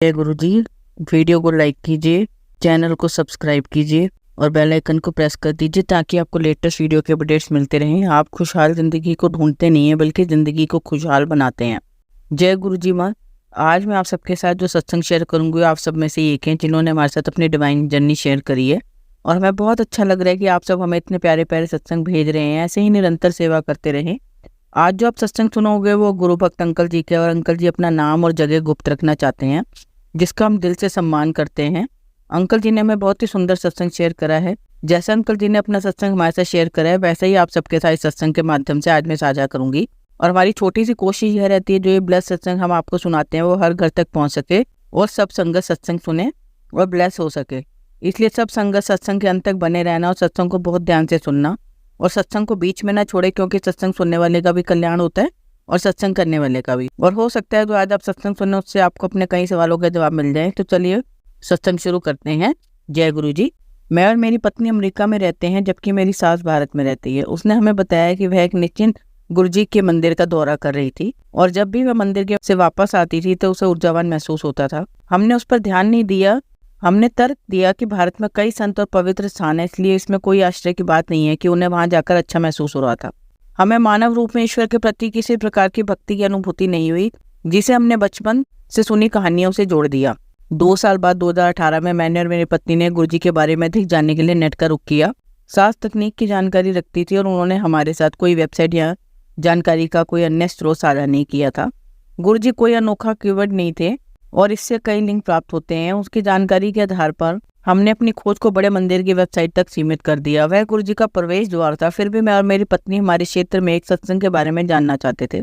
जय गुरु जी। वीडियो को लाइक कीजिए, चैनल को सब्सक्राइब कीजिए और बेल आइकन को प्रेस कर दीजिए ताकि आपको लेटेस्ट वीडियो के अपडेट्स मिलते रहें। आप खुशहाल ज़िंदगी को ढूंढते नहीं हैं बल्कि ज़िंदगी को खुशहाल बनाते हैं। जय गुरु जी माँ। आज मैं आप सबके साथ जो सत्संग शेयर करूँगी आप सब में से एक हैं जिन्होंने हमारे साथ अपनी डिवाइन जर्नी शेयर करी है और हमें बहुत अच्छा लग रहा है कि आप सब हमें इतने प्यारे प्यारे सत्संग भेज रहे हैं। ऐसे ही निरंतर सेवा करते रहें। आज जो आप सत्संग सुनोगे वो गुरु भक्त अंकल जी के, और अंकल जी अपना नाम और जगह गुप्त रखना चाहते हैं जिसका हम दिल से सम्मान करते हैं। अंकल जी ने हमें बहुत ही सुंदर सत्संग शेयर करा है। जैसा अंकल जी ने अपना सत्संग हमारे साथ शेयर करा है वैसे ही आप सबके साथ सत्संग के माध्यम से आज मैं साझा करूंगी। और हमारी छोटी सी कोशिश यह रहती है जो ये ब्लेस सत्संग हम आपको सुनाते हैं वो हर घर तक पहुंच सके और सब संगत सत्संग सुने और ब्लेस हो सके। इसलिए सब संगत सत्संग के अंत तक बने रहना और सत्संग को बहुत ध्यान से सुनना और सत्संग को बीच में ना छोड़े, क्योंकि सत्संग सुनने वाले का भी कल्याण होता है और सत्संग करने वाले का भी। और हो सकता है तो आज आप सत्संग सुनने उससे आपको अपने कई सवालों के जवाब मिल जाए। तो चलिए सत्संग शुरू करते हैं। जय गुरु जी। मैं और मेरी पत्नी अमेरिका में रहते हैं जबकि मेरी सास भारत में रहती है। उसने हमें बताया कि वह एक निश्चिंत गुरु जी के मंदिर का दौरा कर रही थी और जब भी वह मंदिर के से वापस आती थी तो उसे ऊर्जावान महसूस होता था। हमने उस पर ध्यान नहीं दिया। हमने तर्क दिया कि भारत में कई संत और पवित्र स्थान है, इसलिए इसमें कोई आश्चर्य की बात नहीं है कि उन्हें वहां जाकर अच्छा महसूस हो रहा था। हमें मानव रूप में ईश्वर के प्रति किसी प्रकार की भक्ति की अनुभूति नहीं हुई जिसे हमने बचपन से सुनी कहानियों से जोड़ दिया। 2 साल बाद 2018 में मैंने और मेरी पत्नी ने गुरुजी के बारे में अधिक जानने के लिए नेट का रुख किया। सास तकनीक की जानकारी रखती थी और उन्होंने हमारे साथ कोई वेबसाइट या जानकारी का कोई अन्य स्रोत साझा नहीं किया था। गुरुजी कोई अनोखा कीवर्ड नहीं थे और इससे कई लिंक प्राप्त होते हैं। उसकी जानकारी के आधार पर हमने अपनी खोज को बड़े मंदिर की वेबसाइट तक सीमित कर दिया। वह गुरुजी का प्रवेश द्वार था। फिर भी मैं और मेरी पत्नी हमारे क्षेत्र में एक सत्संग के बारे में जानना चाहते थे।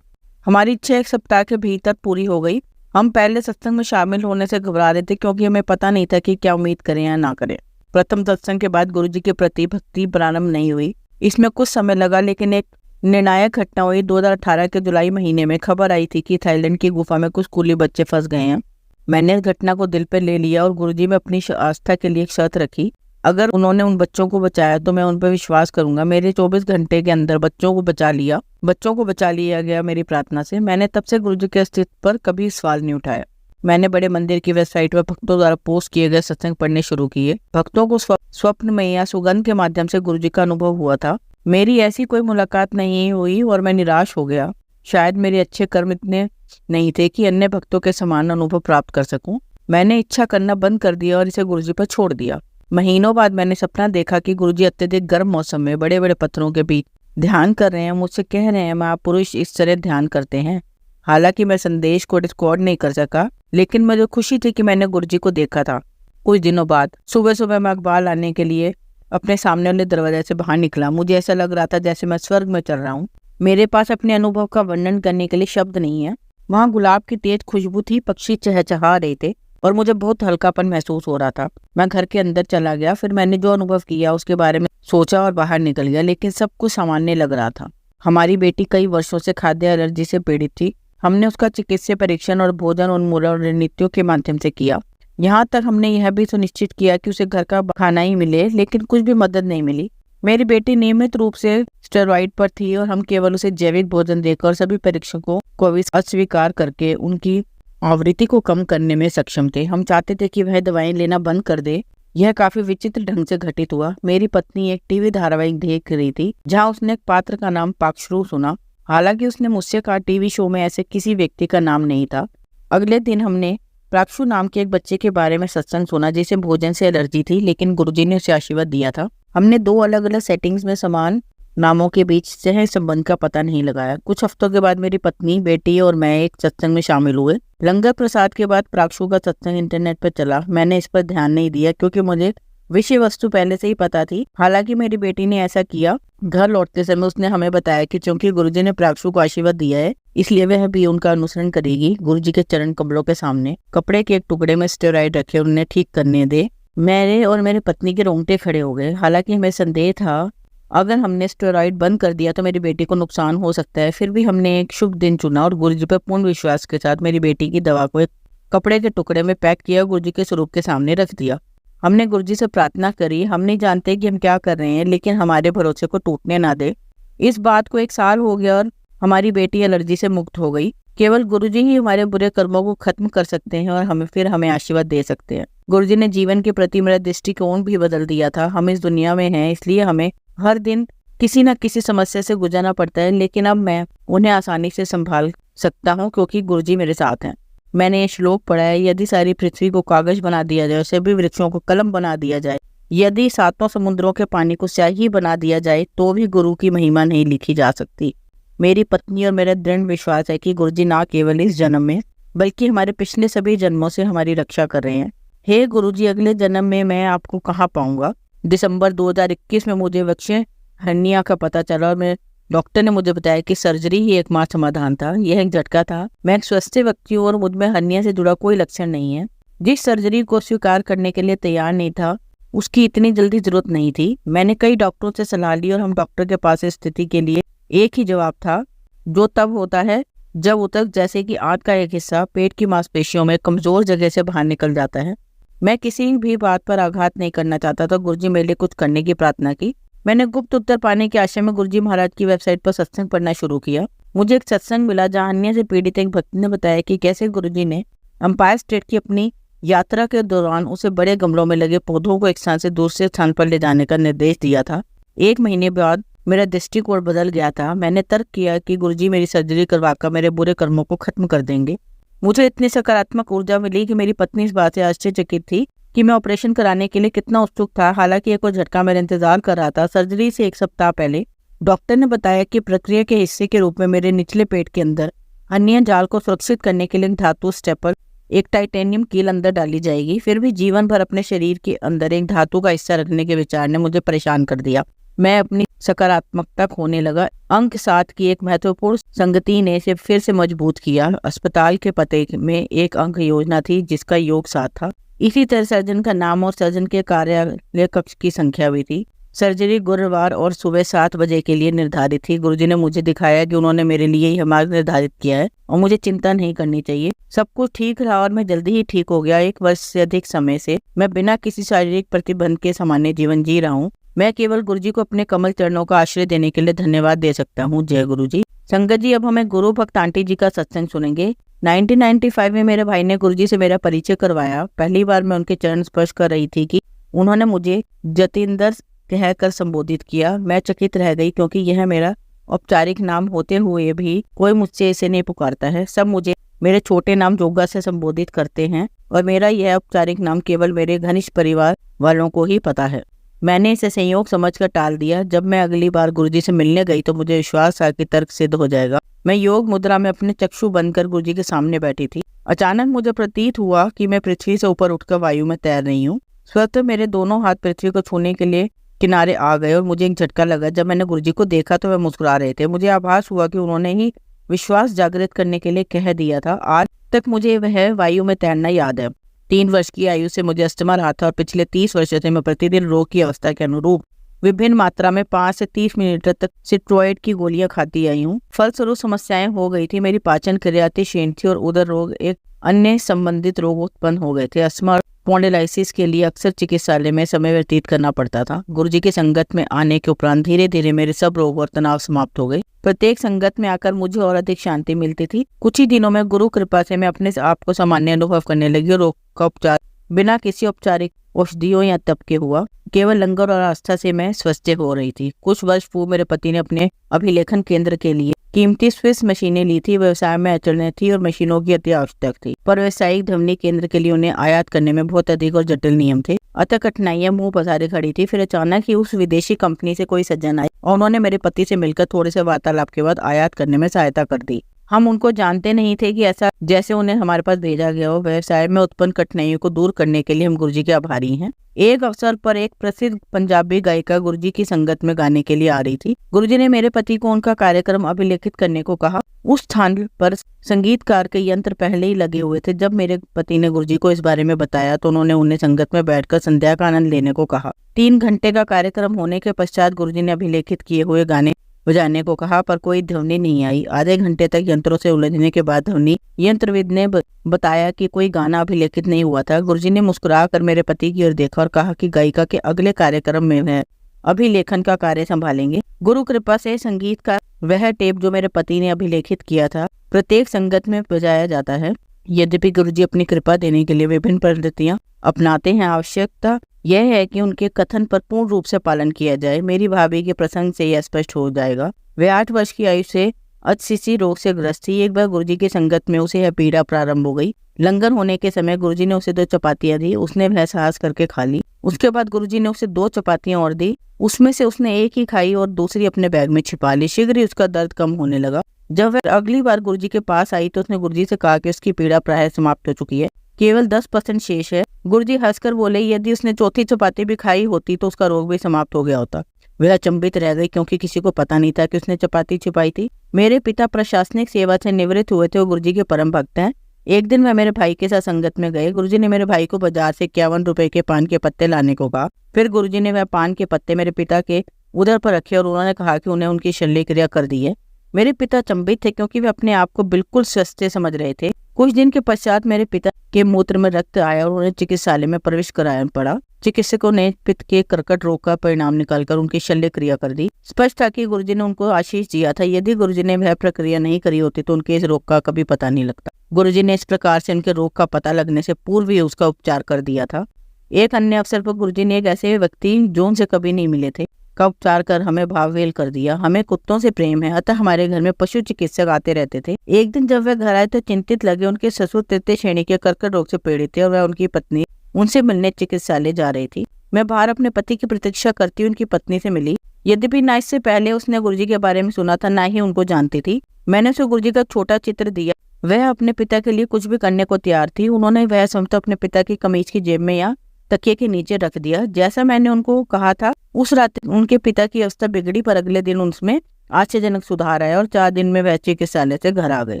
हमारी इच्छा 1 सप्ताह के भीतर पूरी हो गई। हम पहले सत्संग में शामिल होने से घबरा रहे थे क्योंकि हमें पता नहीं था कि क्या उम्मीद करें या ना करें। प्रथम सत्संग के बाद गुरुजी के प्रति भक्ति प्रारंभ नहीं हुई। इसमें कुछ समय लगा, लेकिन एक निर्णायक घटना हुई। 2018 के जुलाई महीने में खबर आई थी कि थाईलैंड की गुफा में कुछ स्कूली बच्चे फंस गए हैं। मैंने इस घटना को दिल पे ले लिया और गुरुजी में अपनी आस्था के लिए एक शर्त रखी, अगर उन्होंने उन बच्चों को बचाया तो मैं उन पर विश्वास करूंगा। मेरे 24 घंटे के अंदर बच्चों को बचा लिया गया मेरी प्रार्थना से। मैंने तब से गुरुजी के अस्तित्व पर कभी सवाल नहीं उठाया। मैंने बड़े मंदिर की वेबसाइट पर भक्तों द्वारा पोस्ट किए गए सत्संग पढ़ने शुरू किए। भक्तों को स्वप्न में या सुगंध के माध्यम से गुरुजी का अनुभव हुआ था। मेरी ऐसी कोई मुलाकात नहीं हुई और मैं निराश हो गया। शायद मेरे अच्छे कर्म इतने नहीं थे कि अन्य भक्तों के समान अनुभव प्राप्त कर सकूं। मैंने इच्छा करना बंद कर दिया और इसे गुरुजी पर छोड़ दिया। महीनों बाद मैंने सपना देखा कि गुरुजी अत्यधिक गर्म मौसम में बड़े बड़े पत्थरों के बीच ध्यान कर रहे हैं। मुझसे कह रहे हैं महापुरुष इस तरह ध्यान करते हैं। हालांकि मैं संदेश को रिकॉर्ड नहीं कर सका, लेकिन मुझे खुशी थी कि मैंने गुरुजी को देखा था। कुछ दिनों बाद सुबह सुबह मैं अखबार लाने के लिए अपने सामने वाले दरवाजे से बाहर निकला। मुझे ऐसा लग रहा था जैसे मैं स्वर्ग में चल रहा हूँ। मेरे पास अपने अनुभव का वर्णन करने के लिए शब्द नहीं है। वहाँ गुलाब की तेज खुशबू थी, पक्षी चहचहा रहे थे और मुझे बहुत हल्कापन महसूस हो रहा था। मैं घर के अंदर चला गया। फिर मैंने जो अनुभव किया उसके बारे में सोचा और बाहर निकल गया, लेकिन सब कुछ सामान्य लग रहा था। हमारी बेटी कई वर्षों से खाद्य एलर्जी से पीड़ित थी। हमने उसका चिकित्सीय परीक्षण और भोजन उन्मूलन और रणनीतियों के माध्यम से किया। यहाँ तक हमने यह भी सुनिश्चित किया कि उसे घर का खाना ही मिले, लेकिन कुछ भी मदद नहीं मिली। मेरी बेटी नियमित रूप से स्टेरॉइड पर थी और हम केवल उसे जैविक भोजन देकर और सभी परीक्षकों को अस्वीकार करके उनकी आवृत्ति को कम करने में सक्षम थे। हम चाहते थे कि वह दवाएं लेना बंद कर दे। यह काफी विचित्र ढंग से घटित हुआ। मेरी पत्नी एक टीवी धारावाहिक देख रही थी जहां उसने एक पात्र का नाम पाक्षरू सुना। हालांकि उसने मुझसे कहा टीवी शो में ऐसे किसी व्यक्ति का नाम नहीं था। अगले दिन हमने पाक्षरू नाम के एक बच्चे के बारे में सत्संग सुना जिसे भोजन से एलर्जी थी, लेकिन गुरुजी ने उसे आशीर्वाद दिया था। हमने 2 अलग अलग सेटिंग्स में समान नामों के बीच सह संबंध का पता नहीं लगाया। कुछ हफ्तों के बाद मेरी पत्नी, बेटी और मैं एक सत्संग में शामिल हुए। लंगर प्रसाद के बाद प्राक्षु का सत्संग इंटरनेट पर चला। मैंने इस पर ध्यान नहीं दिया क्योंकि मुझे विषय वस्तु पहले से ही पता थी। हालांकि मेरी बेटी ने ऐसा किया। घर लौटते समय उसने हमें बताया कि चूंकि गुरुजी ने प्राक्षु को आशीर्वाद दिया है इसलिए वह भी उनका अनुसरण करेगी। गुरुजी के चरण कमलों के सामने कपड़े के एक टुकड़े में स्टेरॉइड रखे उन्हें ठीक करने दे। मेरे और मेरे पत्नी के रोंगटे खड़े हो गए। हालांकि हमें संदेह था अगर हमने स्टेरॉइड बंद कर दिया तो मेरी बेटी को नुकसान हो सकता है। फिर भी हमने एक शुभ दिन चुना और गुरुजी पर पूर्ण विश्वास के साथ मेरी बेटी की दवा को एक कपड़े के टुकड़े में पैक किया और गुरुजी के स्वरूप के सामने रख दिया। हमने गुरुजी से प्रार्थना करी। हम नहीं जानते कि हम क्या कर रहे हैं, लेकिन हमारे भरोसे को टूटने ना दे। इस बात को 1 साल हो गया और हमारी बेटी एलर्जी से मुक्त हो गई। केवल गुरुजी ही हमारे बुरे कर्मों को खत्म कर सकते हैं और हमें आशीर्वाद दे सकते हैं। गुरुजी ने जीवन के प्रति मेरा दृष्टिकोण भी बदल दिया था। हम इस दुनिया में हैं इसलिए हमें हर दिन किसी न किसी समस्या से गुजरना पड़ता है, लेकिन अब मैं उन्हें आसानी से संभाल सकता हूँ क्योंकि गुरुजी मेरे साथ हैं। मैंने ये श्लोक पढ़ा है, यदि सारी पृथ्वी को कागज बना दिया जाए, सभी वृक्षों को कलम बना दिया जाए, यदि सातों समुद्रों के पानी को स्याही बना दिया जाए, तो भी गुरु की महिमा नहीं लिखी जा सकती। मेरी पत्नी और मेरा दृढ़ विश्वास है कि गुरुजी ना केवल इस जन्म में बल्कि हमारे पिछले सभी जन्मों से हमारी रक्षा कर रहे हैं। हे गुरुजी, अगले जन्म में मैं आपको कहाँ पाऊंगा? दिसंबर 2021 में मुझे वक्षीय हर्निया का पता चला और मैं डॉक्टर ने मुझे बताया कि सर्जरी ही एकमात्र समाधान था। यह एक झटका था। मैं एक स्वस्थ व्यक्ति हूँ और मुझमें हर्निया से जुड़ा कोई लक्षण नहीं है। जिस सर्जरी को स्वीकार करने के लिए तैयार नहीं था, उसकी इतनी जल्दी जरूरत नहीं थी। मैंने कई डॉक्टरों से सलाह ली और हम डॉक्टर के पास इस स्थिति के लिए एक ही जवाब था, जो तब होता है जब ऊतक जैसे कि आंत का एक हिस्सा पेट की मांसपेशियों में कमजोर जगह से बाहर निकल जाता है। मैं किसी भी बात पर आघात नहीं करना चाहता था। गुरुजी मेरे लिए कुछ करने की प्रार्थना की। मैंने गुप्त उत्तर पाने के आशय में गुरुजी महाराज की वेबसाइट पर सत्संग पढ़ना शुरू किया। मुझे एक सत्संग मिला जहाँ अन्य से पीड़ित एक भक्त ने बताया कि कैसे गुरुजी ने एम्पायर स्टेट की अपनी यात्रा के दौरान उसे बड़े गमलों में लगे पौधों को एक स्थान से दूसरे स्थान पर ले जाने का निर्देश दिया था। 1 महीने बाद मेरा दृष्टिकोण बदल गया था। मैंने तर्क किया कि गुरुजी मेरी सर्जरी करवाकर मेरे बुरे कर्मों को खत्म कर देंगे। मुझे इतनी सकारात्मक ऊर्जा मिली कि मेरी पत्नी इस बात से आश्चर्यचकित थी कि मैं ऑपरेशन कराने के लिए कितना उत्सुक था। हालांकि एक और झटका मेरा इंतजार कर रहा था। सर्जरी से 1 सप्ताह पहले डॉक्टर ने बताया कि प्रक्रिया के हिस्से के रूप में मेरे निचले पेट के अंदर हर्निया जाल को सुरक्षित करने के लिए धातु स्टेपल, एक टाइटेनियम कील अंदर डाली जाएगी। फिर भी जीवन भर अपने शरीर के अंदर एक धातु का हिस्सा रखने के विचार ने मुझे परेशान कर दिया। मैं अपनी सकारात्मकता खोने लगा। अंक 7 की एक महत्वपूर्ण संगति ने इसे फिर से मजबूत किया। अस्पताल के पते में एक अंक योजना थी जिसका योग 7 था। इसी तरह सर्जन का नाम और सर्जन के कार्यालय कक्ष की संख्या भी थी। सर्जरी गुरुवार और सुबह 7 बजे के लिए निर्धारित थी। गुरुजी ने मुझे दिखाया कि उन्होंने मेरे लिए ही मार्ग निर्धारित किया है और मुझे चिंता नहीं करनी चाहिए। सब कुछ ठीक रहा और मैं जल्दी ही ठीक हो गया। 1 वर्ष से अधिक समय से मैं बिना किसी शारीरिक प्रतिबंध के सामान्य जीवन जी रहा हूँ। मैं केवल गुरुजी को अपने कमल चरणों का आश्रय देने के लिए धन्यवाद दे सकता हूँ। जय गुरुजी। संगत जी, अब हमें गुरु भक्त आंटी जी का सत्संग सुनेंगे। 1995 में मेरे भाई ने गुरुजी से मेरा परिचय करवाया। पहली बार मैं उनके चरण स्पर्श कर रही थी कि उन्होंने मुझे जतिंदर कहकर संबोधित किया। मैं चकित रह गई क्योंकि यह मेरा औपचारिक नाम होते हुए भी कोई मुझसे इसे नहीं पुकारता है। सब मुझे मेरे छोटे नाम जोगा से संबोधित करते हैं और मेरा यह औपचारिक नाम केवल मेरे घनिष्ठ परिवार वालों को ही पता है। मैंने इसे संयोग समझकर टाल दिया। जब मैं अगली बार गुरुजी से मिलने गई तो मुझे विश्वास था कि तर्क सिद्ध हो जाएगा। मैं योग मुद्रा में अपने चक्षु बंद कर गुरुजी के सामने बैठी थी। अचानक मुझे प्रतीत हुआ कि मैं पृथ्वी से ऊपर उठकर वायु में तैर रही हूँ। स्वतः मेरे दोनों हाथ पृथ्वी को छूने के लिए किनारे आ गए और मुझे एक झटका लगा। जब मैंने गुरुजी को देखा तो वह मुस्कुरा रहे थे। मुझे आभास हुआ कि उन्होंने ही विश्वास जागृत करने के लिए कह दिया था। आज तक मुझे वह वायु में तैरना याद है। 3 वर्ष की आयु से मुझे अस्थमा रहा था और पिछले 30 वर्षों से मैं प्रतिदिन रोग की अवस्था के अनुरूप विभिन्न मात्रा में 5 से 30 मिलीलीटर तक स्टेरॉइड की गोलियां खाती आई हूँ। फलस्वरूप समस्याएं हो गई थी। मेरी पाचन क्रिया क्षीण थी और उदर रोग एक अन्य संबंधित रोग उत्पन्न हो गए थे। अस्थमा स्पॉन्डिलाइसिस के लिए अक्सर चिकित्सालय में समय व्यतीत करना पड़ता था। गुरुजी की संगत में आने के उपरांत धीरे धीरे मेरे सब रोग और तनाव समाप्त हो गए। प्रत्येक संगत में आकर मुझे और अधिक शांति मिलती थी। कुछ ही दिनों में गुरु कृपा से मैं अपने आप को सामान्य अनुभव करने लगी। रोग का उपचार बिना किसी औपचारिक औषधियों या तप के हुआ। केवल लंगर और आस्था से मैं स्वस्थ हो रही थी। कुछ वर्ष पूर्व मेरे पति ने अपने अभिलेखन केंद्र के लिए कीमती स्विस मशीनें ली थी। व्यवसाय में अचल थी और मशीनों की अति आवश्यक थी, पर व्यवसायिक ध्वनि केंद्र के लिए उन्हें आयात करने में बहुत अधिक और जटिल नियम थे। अतः कठिनाइयां मुंह पसारे खड़ी थी। फिर अचानक ही उस विदेशी कंपनी से कोई सज्जन आए और उन्होंने मेरे पति से मिलकर थोड़े से वार्तालाप के बाद आयात करने में सहायता कर दी। हम उनको जानते नहीं थे कि ऐसा जैसे उन्हें हमारे पास भेजा गया हो। व्यवसाय में उत्पन्न कठिनाइयों को दूर करने के लिए हम गुरुजी के आभारी हैं। एक अवसर पर एक प्रसिद्ध पंजाबी गायिका गुरुजी की संगत में गाने के लिए आ रही थी। गुरुजी ने मेरे पति को उनका कार्यक्रम अभिलेखित करने को कहा। उस स्थान पर संगीतकार के यंत्र पहले ही लगे हुए थे। जब मेरे पति ने गुरुजी को इस बारे में बताया तो उन्होंने उन्हें संगत में बैठकर संध्या का आनंद लेने को कहा। 3 घंटे का कार्यक्रम होने के पश्चात गुरुजी ने अभिलेखित किए हुए गाने बजाने को कहा, पर कोई ध्वनि नहीं आई। आधे घंटे तक यंत्रों से उलझने के बाद ध्वनि यंत्रविद ने बताया कि कोई गाना अभिलेखित नहीं हुआ था। गुरुजी ने मुस्कुरा कर मेरे पति की ओर देखा और कहा कि गायिका के अगले कार्यक्रम में वह अभिलेखन का कार्य संभालेंगे। गुरु कृपा से संगीत का वह टेप जो मेरे पति ने अभिलेखित किया था प्रत्येक संगत में बजाया जाता है। यद्यपि गुरुजी अपनी कृपा देने के लिए विभिन्न पद्धतियां अपनाते हैं, आवश्यकता यह है कि उनके कथन पर पूर्ण रूप से पालन किया जाए। मेरी भाभी के प्रसंग से यह स्पष्ट हो जाएगा। वे 8 वर्ष की आयु से अचसीसी रोग से ग्रस्त थी। एक बार गुरुजी की संगत में उसे यह पीड़ा प्रारंभ हो गई। लंगर होने के समय गुरुजी ने उसे 2 चपातियां दी। उसने वह साहस करके खा ली। उसके बाद गुरुजी ने उसे 2 चपातियां और दी। उसमें से उसने एक ही खाई और दूसरी अपने बैग में छिपा ली। शीघ्र ही उसका दर्द कम होने लगा। जब वह अगली बार गुरुजी के पास आई तो उसने गुरुजी से कहा कि उसकी पीड़ा प्राय समाप्त हो चुकी है, केवल 10% शेष है। गुरुजी हंसकर बोले, यदि उसने चौथी चपाती भी खाई होती तो उसका रोग भी समाप्त हो गया होता। वह अचंभित रह गई क्योंकि किसी को पता नहीं था कि उसने चपाती छिपाई थी। मेरे पिता प्रशासनिक सेवा से निवृत्त हुए थे और गुरुजी के परम भक्त हैं। एक दिन वह मेरे भाई के साथ संगत में गए। गुरुजी ने मेरे भाई को बाजार से 51 रुपए के पान के पत्ते लाने को कहा। फिर गुरुजी ने वह पान के पत्ते मेरे पिता के उदर पर रखे और उन्होंने कहा कि उन्हें उनकी शल्य क्रिया कर दी है। मेरे पिता अचंभित थे क्योंकि वे अपने आप को बिल्कुल स्वस्थ समझ रहे थे। कुछ दिन के पश्चात मेरे पिता के मूत्र में रक्त आया और उन्हें चिकित्सालय में प्रवेश कराया पड़ा। चिकित्सकों ने पित्त के कर्कट रोग का परिणाम निकालकर उनकी शल्य क्रिया कर दी। स्पष्ट था कि गुरुजी ने उनको आशीष दिया था। यदि गुरुजी ने वह प्रक्रिया नहीं करी होती तो उनके इस रोग का कभी पता नहीं लगता। गुरुजी ने इस प्रकार से उनके रोग का पता लगने से पूर्व ही उसका उपचार कर दिया था। एक अन्य अवसर पर गुरुजी ने एक ऐसे व्यक्ति जो उनसे कभी नहीं मिले थे का उपचार कर हमें भाववेल कर दिया। हमें कुत्तों से प्रेम है, अतः हमारे घर में पशु चिकित्सक आते रहते थे। एक दिन जब वह घर आए तो चिंतित लगे। उनके ससुर 3 श्रेणी के कर्कट रोग से पीड़ित थे और वह उनकी पत्नी उनसे मिलने चिकित्सालय जा रही थी। मैं बाहर अपने पति की प्रतीक्षा करती उनकी पत्नी से मिली। यद्यपि न इससे पहले उसने गुरुजी के बारे में सुना था, न ही उनको जानती थी। मैंने उसे गुरुजी का छोटा चित्र दिया। वह अपने पिता के लिए कुछ भी करने को तैयार थी। उन्होंने वह समझकर अपने पिता की कमीज की जेब में या तकिए के नीचे रख दिया। जैसा मैंने उनको कहा था, उस रात उनके पिता की अवस्था बिगड़ी, पर अगले दिन उसमें आश्चर्यजनक सुधार आया और 4 दिन में वह चिकित्सालय से घर आ गए।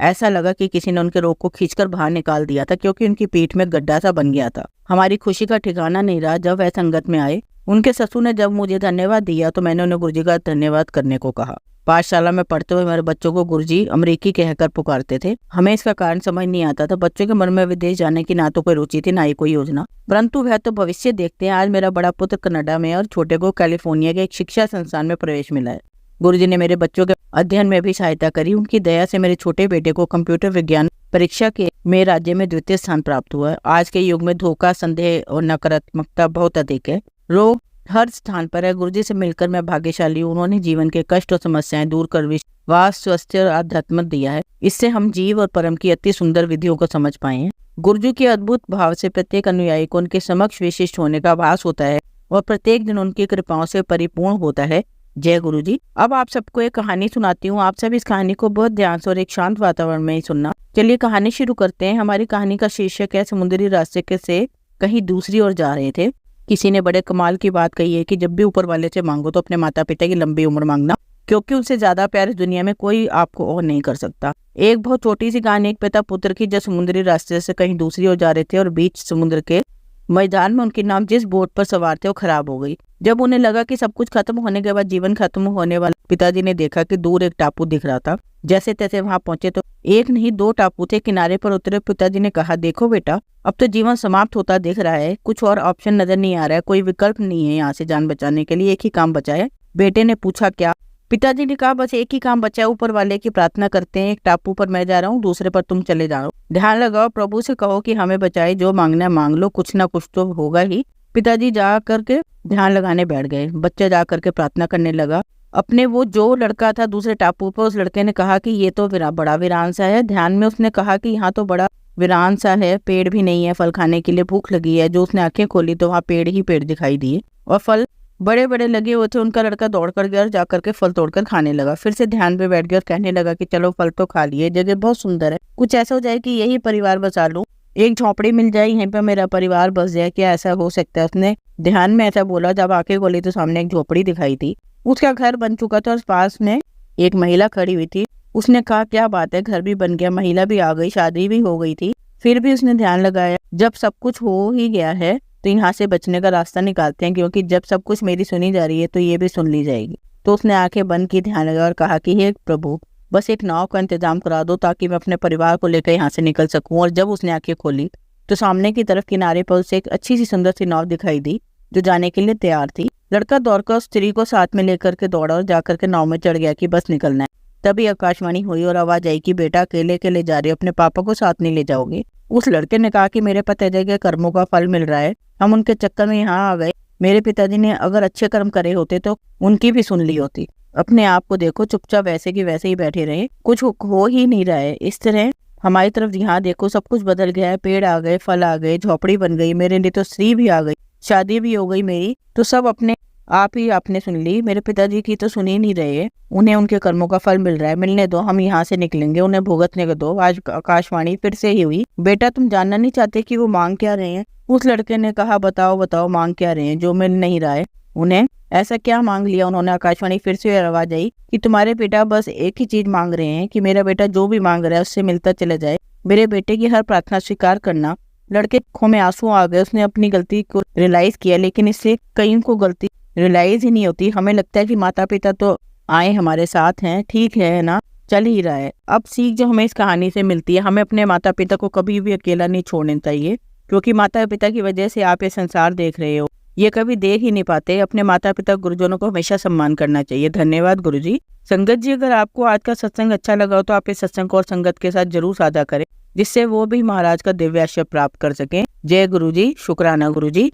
ऐसा लगा कि किसी ने उनके रोग को खींचकर बाहर निकाल दिया था, क्योंकि उनकी पीठ में गड्ढा सा बन गया था। हमारी खुशी का ठिकाना नहीं रहा जब वह संगत में आए। उनके ससुर ने जब मुझे धन्यवाद दिया तो मैंने उन्हें गुरुजी का धन्यवाद करने को कहा। पाठशाला में पढ़ते हुए मेरे बच्चों को गुरुजी अमरीकी कहकर पुकारते थे। हमें इसका कारण समझ नहीं आता था। बच्चों के मन में विदेश जाने की ना तो कोई रुचि थी, ना ही कोई योजना, परंतु वह तो भविष्य देखते हैं। आज मेरा बड़ा पुत्र कनाडा में और छोटे को कैलिफोर्निया के एक शिक्षा संस्थान में प्रवेश मिला है। गुरुजी ने मेरे बच्चों के अध्ययन में भी सहायता करी। उनकी दया से मेरे छोटे बेटे को कंप्यूटर विज्ञान परीक्षा के में राज्य में द्वितीय स्थान प्राप्त हुआ है। आज के युग में धोखा, संदेह और नकारात्मकता बहुत अधिक है। रोग हर स्थान पर है। गुरुजी से मिलकर मैं भाग्यशाली हूँ। उन्होंने जीवन के कष्ट और समस्याएं दूर कर विश्वास, स्वास्थ्य और आध्यात्म दिया है। इससे हम जीव और परम की अति सुंदर विधियों को समझ पाए हैं। गुरुजी के अद्भुत भाव से प्रत्येक अनुयायी को उनके समक्ष विशिष्ट होने का आभास होता है और प्रत्येक दिन उनकी कृपाओं से परिपूर्ण होता है। जय गुरुजी। अब आप सबको एक कहानी सुनाती हूँ। आप सब इस कहानी को बहुत ध्यान से और एक शांत वातावरण में ही सुनना। चलिए कहानी शुरू करते हैं। हमारी कहानी का शीर्षक है समुद्री रास्ते से कहीं दूसरी ओर जा रहे थे। किसी ने बड़े कमाल की बात कही है कि जब भी ऊपर वाले से मांगो तो अपने माता पिता की लंबी उम्र मांगना, क्योंकि उनसे ज्यादा प्यार इस दुनिया में कोई आपको और नहीं कर सकता। एक बहुत छोटी सी कहानी एक पिता पुत्र की, जब समुद्री रास्ते से कहीं दूसरी ओर जा रहे थे और बीच समुद्र के मैदान में उनकी नाव जिस बोट पर सवार थे वो खराब हो गई। जब उन्हें लगा कि सब कुछ खत्म होने के बाद जीवन खत्म होने वाला, पिताजी ने देखा कि दूर एक टापू दिख रहा था। जैसे तैसे वहां पहुंचे तो एक नहीं 2 टापू थे। किनारे पर उतरे। पिताजी ने कहा, देखो बेटा, अब तो जीवन समाप्त होता दिख रहा है। कुछ और ऑप्शन नजर नहीं आ रहा है। कोई विकल्प नहीं है यहाँ से जान बचाने के लिए। एक ही काम बचा है। बेटे ने पूछा, क्या? पिताजी ने कहा, बस एक ही काम बचा है। ऊपर वाले की प्रार्थना करते हैं। एक टापू पर मैं जा रहा हूँ, दूसरे पर तुम चले जाओ। ध्यान लगाओ, प्रभु से कहो कि हमें बचाए। जो मांगना है मांग लो, कुछ ना कुछ तो होगा ही। पिताजी जा करके ध्यान लगाने बैठ गए। बच्चा जा करके प्रार्थना करने लगा। अपने वो जो लड़का था दूसरे टापू पर, उस लड़के ने कहा कि ये तो बड़ा वीरान सा है। ध्यान में उसने कहा कि यहाँ तो बड़ा वीरान सा है, पेड़ भी नहीं है फल खाने के लिए, भूख लगी है। जो उसने आंखें खोली तो वहाँ पेड़ ही पेड़ दिखाई दिए और फल बड़े बड़े लगे हुए थे। उनका लड़का दौड़कर गया और जाकर के फल तोड़कर खाने लगा। फिर से ध्यान पे बैठ गया और कहने लगा कि चलो फल तो खा लिए, जगह बहुत सुंदर है, कुछ ऐसा हो जाए कि यही परिवार बचा लूं, एक झोपड़ी मिल जाए, यहीं पर मेरा परिवार बस जाए, क्या ऐसा हो सकता है? उसने ध्यान में ऐसा बोला। जब आंखें खोली तो सामने एक झोपड़ी दिखाई थी। उसका घर बन चुका था और पास में एक महिला खड़ी हुई थी। उसने कहा, क्या बात है, घर भी बन गया, महिला भी आ गई, शादी भी हो गई थी। फिर भी उसने ध्यान लगाया, जब सब कुछ हो ही गया है तो यहाँ से बचने का रास्ता निकालते हैं, क्योंकि जब सब कुछ मेरी सुनी जा रही है तो ये भी सुन ली जाएगी। तो उसने आंखें बंद की, ध्यान लगा और कहा कि हे प्रभु, बस एक नाव का इंतजाम करा दो ताकि मैं अपने परिवार को लेकर यहाँ से निकल सकूं। और जब उसने आंखें खोली तो सामने की तरफ किनारे पर उसे एक अच्छी सी सुंदर सी नाव दिखाई दी जो जाने के लिए तैयार थी। लड़का दौड़कर उस स्त्री को साथ में लेकर के दौड़ा और जाकर के नाव में चढ़ गया कि बस निकलना है। तभी आकाशवाणी हुई और आवाज आई कि बेटा अकेले अकेले जा रहे हो, अपने पापा को साथ नहीं ले जाओगे। उस लड़के ने कहा कि मेरे पिताजी के कर्मों का फल मिल रहा है, हम उनके चक्कर में यहाँ आ गए। मेरे पिताजी ने अगर अच्छे कर्म करे होते तो उनकी भी सुन ली होती। अपने आप को देखो, चुपचाप वैसे की वैसे ही बैठे रहे, कुछ हो ही नहीं रहा है। इस तरह हमारी तरफ यहाँ देखो, सब कुछ बदल गया है, पेड़ आ गए, फल आ गए, झोपड़ी बन गई, मेरे लिए तो स्त्री भी आ गई, शादी भी हो गई मेरी, तो सब अपने आप ही आपने सुन ली। मेरे पिताजी की तो सुन ही नहीं रहे, उन्हें उनके कर्मों का फल मिल रहा है, मिलने दो, हम यहाँ से निकलेंगे, उन्हें भुगतने को दो। आज आकाशवाणी फिर से ही हुई, बेटा तुम जानना नहीं चाहते कि वो मांग क्या रहे हैं? उस लड़के ने कहा बताओ बताओ मांग क्या रहे हैं जो मिल नहीं रहा है उन्हें? ऐसा क्या मांग लिया उन्होंने? आकाशवाणी फिर से आवाज आई कि तुम्हारे बेटा बस एक ही चीज मांग रहे हैं कि मेरा बेटा जो भी मांग रहा है उससे मिलता चला जाए, मेरे बेटे की हर प्रार्थना स्वीकार करना। लड़के आंखों में आंसू आ गए, उसने अपनी गलती को रियलाइज किया, लेकिन इससे कई को गलती रियलाइज ही नहीं होती। हमें लगता है कि माता पिता तो आए हमारे साथ हैं, ठीक है ना, चल ही रहा है। अब सीख जो हमें इस कहानी से मिलती है, हमें अपने माता पिता को कभी भी अकेला नहीं छोड़ना चाहिए, क्योंकि माता पिता की वजह से आप ये संसार देख रहे हो, ये कभी देख ही नहीं पाते। अपने माता पिता गुरुजनों को हमेशा सम्मान करना चाहिए। धन्यवाद गुरुजी। संगत जी, अगर आपको आज का सत्संग अच्छा लगा हो तो आप इस सत्संग को और संगत के साथ जरूर साझा करें, जिससे वो भी महाराज का दिव्य आशीर्वाद प्राप्त कर सकें। जय गुरुजी, शुक्राना गुरुजी।